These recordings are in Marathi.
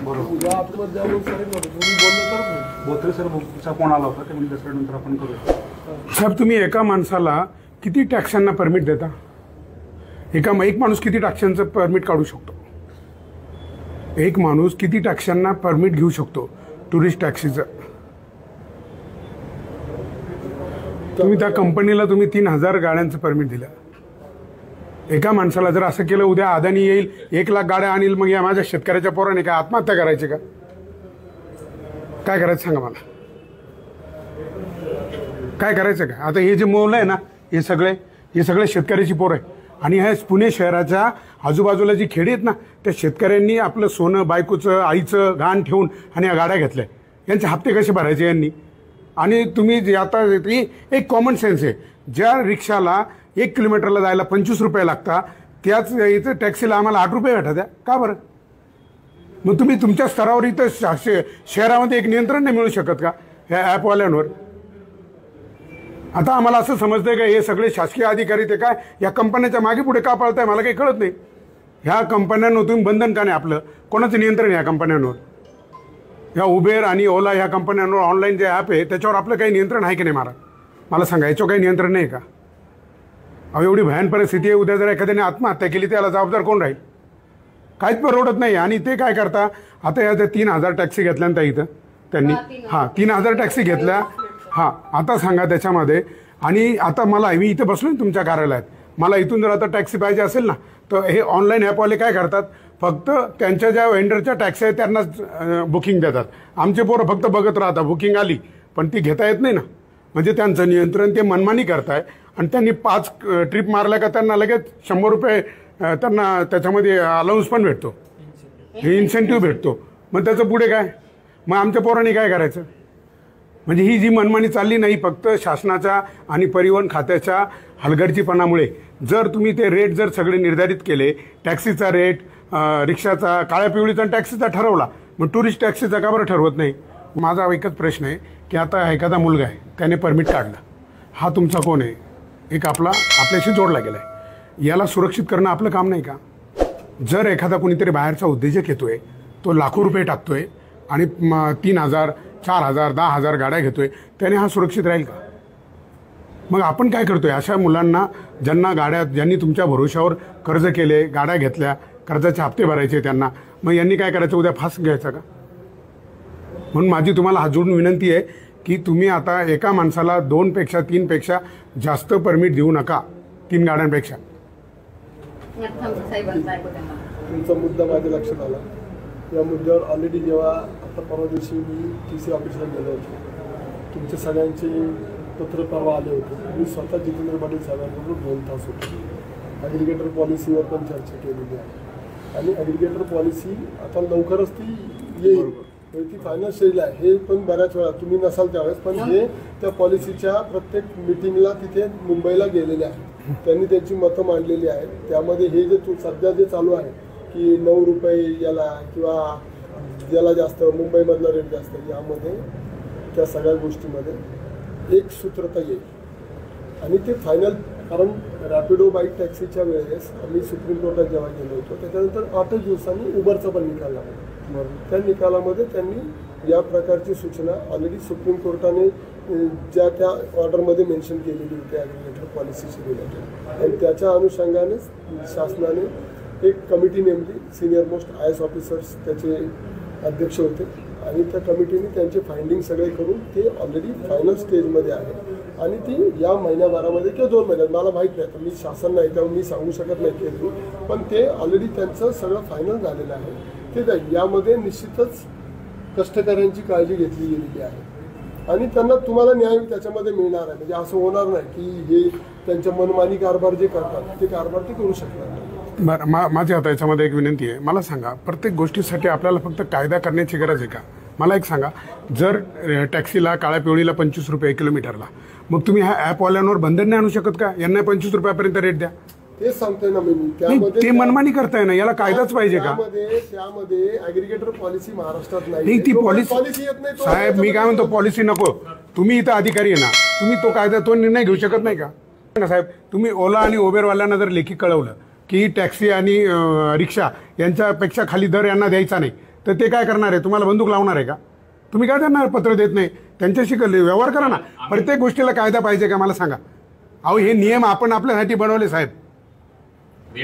बरोबर. उद्या आतमध्ये जाऊन करेल ना तुम्ही बोललं तर बोत्रे सर फोन आला होता ते म्हणजे त्याच्यानंतर आपण करूया. साहेब तुम्ही एका माणसाला किती टॅक्सांना परमिट देता? एक माणूस किती टॅक्सांचं परमिट काढू शकतो? एक माणूस किती टॅक्सांना परमिट घेऊ शकतो टुरिस्ट टॅक्सीचं? तुम्ही त्या कंपनीला तुम्ही 3000 गाड्यांचं परमिट दिलं. एका माणसाला जर असं केलं उद्या अदानी येईल 1 लाख गाड्या आणील मग या माझ्या शेतकऱ्याच्या पोराने काय आत्महत्या करायची का? काय करायचं सांगा मला, काय करायचं का? आता हे जे मोल आहे ना हे सगळे शेतकऱ्याची पोरं आहे आणि ह्या पुणे शहराच्या आजूबाजूला जी खेडी आहेत ना त्या शेतकऱ्यांनी आपलं सोनं बायकोचं आईचं घाण ठेवून आणि या गाड्या घेतल्या. यांचे हप्ते कसे भरायचे यांनी? आणि तुम्ही जे आता एक कॉमन सेन्स आहे, ज्या रिक्षाला 1 किलोमीटरला जायला 25 रुपये लागतात त्याच इथं टॅक्सीला आम्हाला 8 रुपये भेटत आहे. का बरं? मग तुम्ही तुमच्या स्तरावर इथं शहरामध्ये एक नियंत्रण नाही मिळू शकत का ह्या ॲपवाल्यांवर? आता आम्हाला असं समजतंय का हे सगळे शासकीय अधिकारी ते काय या कंपन्याच्या मागे पुढे का पळताय मला काही कळत नाही. ह्या कंपन्यांवर तुम्ही बंधन का नाही आपलं? कोणाचं नियंत्रण या कंपन्यांवर? ह्या उबेर आणि ओला ह्या कंपन्यांवर ऑनलाईन जे ॲप आहे त्याच्यावर आपलं काही नियंत्रण आहे की नाही? मला सांगा याच्यावर काही नियंत्रण नाही का? अहो एवढी भयान परिस्थिती आहे, उद्या जर एखाद्याने आत्महत्या केली त्याला जबाबदार कोण राहील? काहीच परवडत नाही. आणि ते काय करता आता या 3000 टॅक्सी घेतल्यानंतर इथं त्यांनी 3000 टॅक्सी घेतल्या. आता सांगा त्याच्यामध्ये. आणि आता मी इथं बसलो ना तुमच्या कार्यालयात, मला इथून जर आता टॅक्सी पाहिजे असेल ना तर हे ऑनलाईन ॲपवाले काय करतात फक्त त्यांच्या ज्या वेंडरच्या टॅक्सी आहेत त्यांनाच बुकिंग देतात. आमचे पोरं फक्त बघत राहतात बुकिंग आली पण ती घेता येत नाही ना. म्हणजे त्यांचं नियंत्रण ते मनमानी करताय. आणि त्यांनी 5 ट्रिप मारल्या का त्यांना लगेच 100 रुपये त्यांना त्याच्यामध्ये अलाउन्स पण भेटतो, हे इन्सेंटिव्ह भेटतो. मग त्याचं पुढे काय? मग आमच्या पोरांनी काय करायचं? म्हणजे ही जी मनमानी चालली नाही फक्त शासनाच्या आणि परिवहन खात्याच्या हलगर्जीपणामुळे. जर तुम्ही ते रेट जर सगळे निर्धारित केले, टॅक्सीचा रेट रिक्षाचा काळ्या पिवळीचा टॅक्सीचा ठरवला, मग टुरिस्ट टॅक्सीचा का बरं ठरवत नाही? माझा एकच प्रश्न आहे की आता एखादा मुलगा आहे त्याने परमिट काढलं, हा तुमचा कोण आहे? एक आपल्याशी जोडला गेला आहे, याला सुरक्षित करणं आपलं काम नाही का? जर एखादा कोणीतरी बाहेरचा उद्योजक येतोय तो लाखो रुपये टाकतोय आणि 3000 4000 10,000 गाड्या घेतोय, त्याने हा सुरक्षित राहील का? मग आपण काय करतोय अशा मुलांना ज्यांनी तुमच्या भरोशावर कर्ज केले, गाड्या घेतल्या, कर्जाचे हप्ते भरायचे त्यांना, मग यांनी काय करायचं? उद्या फास घ्यायचा का? म्हणून माझी तुम्हाला हात जोडून विनंती आहे की तुम्ही आता एका माणसाला 2 पेक्षा 3 पेक्षा जास्त परमिट देऊ नका, 3 गाड्यांपेक्षा. तुमचा मुद्दा माझ्या लक्षात आला. या मुद्द्यावर ऑलरेडी जेव्हा आता परवा दिवशी मी TC ऑफिसला गेलो होतो, तुमच्या सगळ्यांचे पत्र परवा आले होते. मी स्वतः जितेंद्र पाटील साहेबांबरोबर 2 तास होतो. ॲग्रिगेटर पॉलिसीवर पण चर्चा केलेली आहे आणि ॲग्रिगेटर पॉलिसी आता लवकरच ती येईल, ती फायनल स्टेजला आहे. हे पण बऱ्याच वेळा तुम्ही नसाल त्यावेळेस पण हे त्या पॉलिसीच्या प्रत्येक मिटिंगला तिथे मुंबईला गेलेले आहेत, त्यांनी त्यांची मतं मांडलेली आहेत. त्यामध्ये हे जे सध्या जे चालू आहे की 9 रुपये याला किंवा ज्याला जास्त मुंबईमधला रेट जास्त, यामध्ये त्या सगळ्या गोष्टीमध्ये एक सूत्रता येईल आणि ते फायनल. कारण रॅपिडो बाईक टॅक्सीच्या वेळेस आम्ही सुप्रीम कोर्टात जेव्हा गेलो होतो त्याच्यानंतर 8 दिवसांनी उबरचा पण निकाल लागला. त्या निकालामध्ये त्यांनी या प्रकारची सूचना ऑलरेडी सुप्रीम कोर्टाने ज्या त्या ऑर्डरमध्ये मेन्शन केलेली होती ॲग्रिगेटर पॉलिसीची रिलेटेड, आणि त्याच्या अनुषंगाने शासनाने एक कमिटी नेमली. सिनियर मोस्ट IAS ऑफिसर्स त्याचे अध्यक्ष होते आणि त्या कमिटीने त्यांचे फाइंडिंग सगळे करून ते ऑलरेडी फायनल स्टेजमध्ये आहे आणि ती या महिन्याभरामध्ये किंवा 2 महिन्यात, मला माहीत नाही, तर मी शासन नाही त्यामुळे मी सांगू शकत नाही की, पण ते ऑलरेडी त्यांचं सगळं फायनल झालेलं आहे. ते यामध्ये निश्चितच कष्टकऱ्यांची काळजी घेतली गेलेली आहे आणि त्यांना तुम्हाला न्याय त्याच्यामध्ये मिळणार आहे. म्हणजे असं होणार नाही की हे त्यांच्या मनमानी कारभार जे करतात ते कारभार ते करू शकणार नाही. बरं, माझी आता याच्यामध्ये एक विनंती आहे. मला सांगा प्रत्येक गोष्टीसाठी आपल्याला फक्त कायदा करण्याची गरज आहे का? मला एक सांगा, जर टॅक्सीला काळ्या पिवळीला 25 रुपये किलोमीटरला, मग तुम्ही ह्या ॲपवाल्यांवर बंधन नाही आणू शकत का? यांना 25 रुपयापर्यंत रेट द्या. ते सांगतोय ना मी. त्यामध्ये ते मनमानी करताय ना, याला कायदाच पाहिजे का? त्यामध्ये ॲग्रिगेटर पॉलिसी महाराष्ट्रात नाही. ती पॉलिसी येत नाही साहेब. मी काय म्हणतो पॉलिसी नको. तुम्ही इथं अधिकारी आहे ना, तुम्ही तो कायदा तो निर्णय घेऊ शकत नाही का? साहेब तुम्ही ओला आणि उबेरवाल्यांना जर लेखी कळवलं की टॅक्सी आणि रिक्षा यांच्यापेक्षा खाली दर यांना द्यायचा नाही, तर ते काय करणार आहे, तुम्हाला बंदूक लावणार आहे का? तुम्ही काय त्यांना पत्र देत नाही, त्यांच्याशी व्यवहार करा ना. प्रत्येक गोष्टीला कायदा पाहिजे का मला सांगा? अहो हे नियम आपण आपल्यासाठी बनवले साहेब.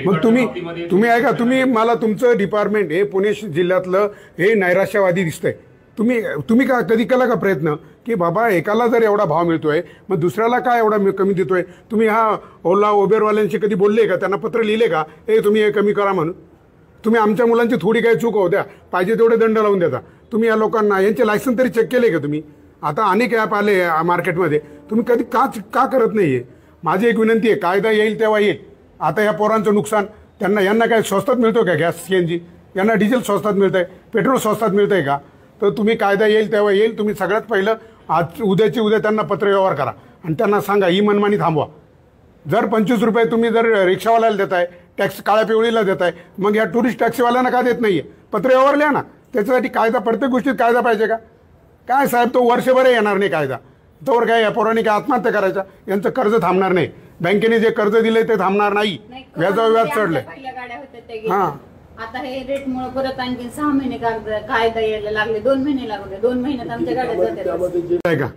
मग तुम्ही ऐका, तुम्ही मला तुमचं डिपार्टमेंट हे पुणे जिल्ह्यातलं हे नैराश्यवादी दिसतंय. तुम्ही का कधी केला का प्रयत्न की बाबा एकाला जर एवढा भाव मिळतोय मग दुसऱ्याला काय एवढा कमी देतोय? तुम्ही हा ओला उबेरवाल्यांशी कधी बोलले का? त्यांना पत्र लिहिले का हे तुम्ही हे कमी करा म्हणून? तुम्ही आमच्या मुलांची थोडी काही चूक होऊ द्या, पाहिजे तेवढे दंड लावून देता. तुम्ही या लोकांना यांचे लायसन तरी चेक केले का तुम्ही? आता अनेक ॲप आले मार्केटमध्ये, तुम्ही कधी का करत नाही आहे? माझी एक विनंती आहे, कायदा येईल तेव्हा येईल. आता या पोरांचं नुकसान, यांना काय स्वस्तात मिळतो का गॅस CNG? यांना डिझेल स्वस्तात मिळतंय, पेट्रोल स्वस्तात मिळतंय का? तर तुम्ही कायदा येईल तेव्हा येईल. तुम्ही सगळ्यात पहिलं आज उद्याची उद्या त्यांना पत्रव्यवहार करा आणि त्यांना सांगा ही मनमानी थांबवा. जर 25 रुपये तुम्ही जर रिक्षावाल्याला देताय, टॅक्स काळ्या पिवळीला देताय, मग या टुरिस्ट टॅक्सीवाल्यांना का देत नाही आहे? पत्रव्यवहार लिहा ना. त्याच्यासाठी कायदा, प्रत्येक गोष्टीत कायदा पाहिजे का? काय साहेब, तो वर्षभर येणार नाही कायदा. तोवर काय या पोरांनी काय आत्महत्या करायच्या? यांचं कर्ज थांबणार नाही, बँकेने जे कर्ज दिले ते थांबणार नाही, व्याजावर व्याज चढलंय. हां, आता हे रेटमुळे परत आणखी 6 महिने कायदा यायला लागले. 2 महिने लागले. 2 महिन्यात आमच्या गाड्या आहे का?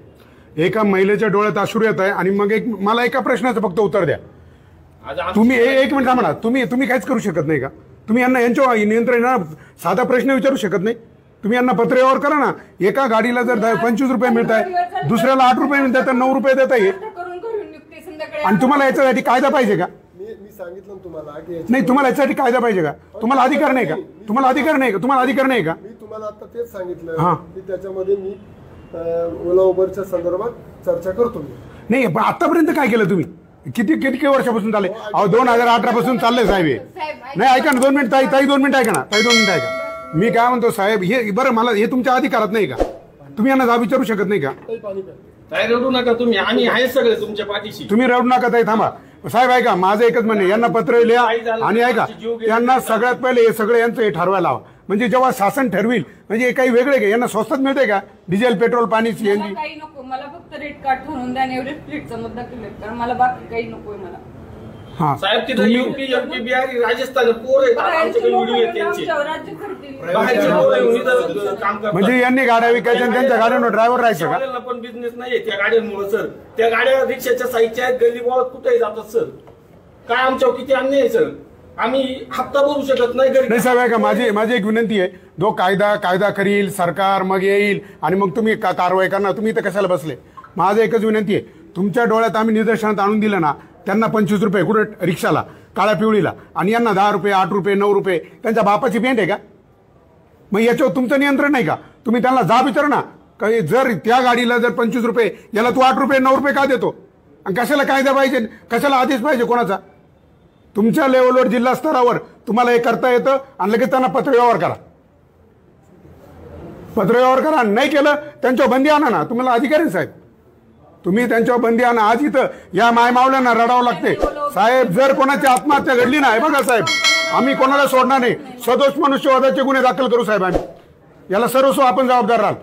एका महिलेच्या डोळ्यात अश्रू येत आहे आणि मग मला एका प्रश्नाचं फक्त उत्तर द्या. तुम्ही एक मिनिट थांबा ना. तुम्ही काहीच करू शकत नाही का? तुम्ही यांना यांच्या नियंत्रण साधा प्रश्न विचारू शकत नाही? तुम्ही यांना पत्रव्यवहार करा ना. एका गाडीला जर 25 रुपये मिळत आहे, दुसऱ्याला 8 रुपये मिळतात, तर 9 रुपये देता येईल. आणि तुम्हाला याच्यासाठी कायदा पाहिजे का? मी सांगितलं तुम्हाला की नाही, तुम्हाला याच्यासाठी कायदा पाहिजे का? तुम्हाला अधिकार नाही का? तुम्हाला अधिकार नाही का? मी तुम्हाला आता तेच सांगितलं की त्याच्यामध्ये मी ओला उबरच्या संदर्भात चर्चा करतो. नाही, पण आतापर्यंत काय केलं तुम्ही? किती वर्षापासून चालले? अहो 2018 पासून चाललंय साहेब हे. नाही, ऐका ना 2 मिनिट ताई 2 मिनिट ऐका ना ताई, 2 मिनिट ऐका. मी काय म्हणतो साहेब, हे बरं, मला हे तुमच्या अधिकारात नाही का? तुम्ही यांना जाब विचारू शकत नाही का? काय रडू नका तुम्ही, आम्ही आहे सगळे तुमच्या पाठीशी. तुम्ही रडू नका ताई, थांबा साहेब. ऐका, माझं एकच म्हणणं, यांना पत्र लिहा आणि ऐका, त्यांना सगळ्यात पहिले हे सगळं यांचं हे ठरवायला हवं. म्हणजे जेव्हा शासन ठरविल, म्हणजे काही वेगळे का? यांना स्वस्तात मिळते का डिझेल, पेट्रोल, पाणी, CNG? काही नको मला, फक्त रेट कार्ड ठरवून द्या. एवढे फ्लीटचा मुद्दा केला, कारण मला बाकी काही नकोय मला. हा साहेब, तिथं UP, MP, बिहारी, राजस्थान पोर आहेत, आमच्याकडे व्हिडिओ आहेत त्यांचे. बाहेरचे पोरं येऊन इथं काम करतात. म्हणजे यांनी गाड्या विकायच्या आणि त्यांच्या गाड्यांवर ड्रायव्हर राहायचं का? पण बिझनेस नाहीये त्या गाड्यांमुळे सर. त्या गाड्या रिक्षाच्या साईडच्या आहेत, गल्ली बोळात कुठेही जातात सर. काय आमच्यावर किती अन्याय आहे सर. आम्ही हप्ता भरू शकत नाही घरी. नाही साहेब, ऐका, माझी एक विनंती आहे. जो कायदा करील सरकार, मग येईल आणि मग तुम्ही कारवाई करणार. तुम्ही इथं कशाला बसले? माझं एकच विनंती आहे, तुमच्या डोळ्यात आम्ही निदर्शनात आणून दिलं ना, त्यांना 25 रुपये कुठे रिक्षाला, काळ्या पिवळीला, आणि यांना 10 रुपये, 8 रुपये, 9 रुपये, त्यांच्या बापाची पेंट आहे का? मग याच्यावर तुमचं नियंत्रण नाही का? तुम्ही त्यांना जाब विचारा ना, काही जर त्या गाडीला जर 25 रुपये, याला तू 8 रुपये, 9 रुपये का देतो? आणि कशाला कायदा पाहिजे? कशाला आदेश पाहिजे कोणाचा? तुमच्या लेवलवर, जिल्हा स्तरावर तुम्हाला हे करता येतं आणि लगेच त्यांना पत्रव्यवहार करा. पत्रव्यवहार करा. नाही केलं त्यांच्यावर बंदी आणा ना. तुम्हाला अधिकार आहे साहेब, तुम्ही त्यांच्यावर बंदी आणा. आज इथं या मायमावल्यांना रडावं लागते साहेब. जर कोणाची आत्महत्या घडली ना, हे बघा साहेब, आम्ही कोणाला सोडणार नाही. सदोष मनुष्यवधाचे गुन्हे दाखल करू साहेब. आम्ही याला सर्वस्व आपण जबाबदार राहाल.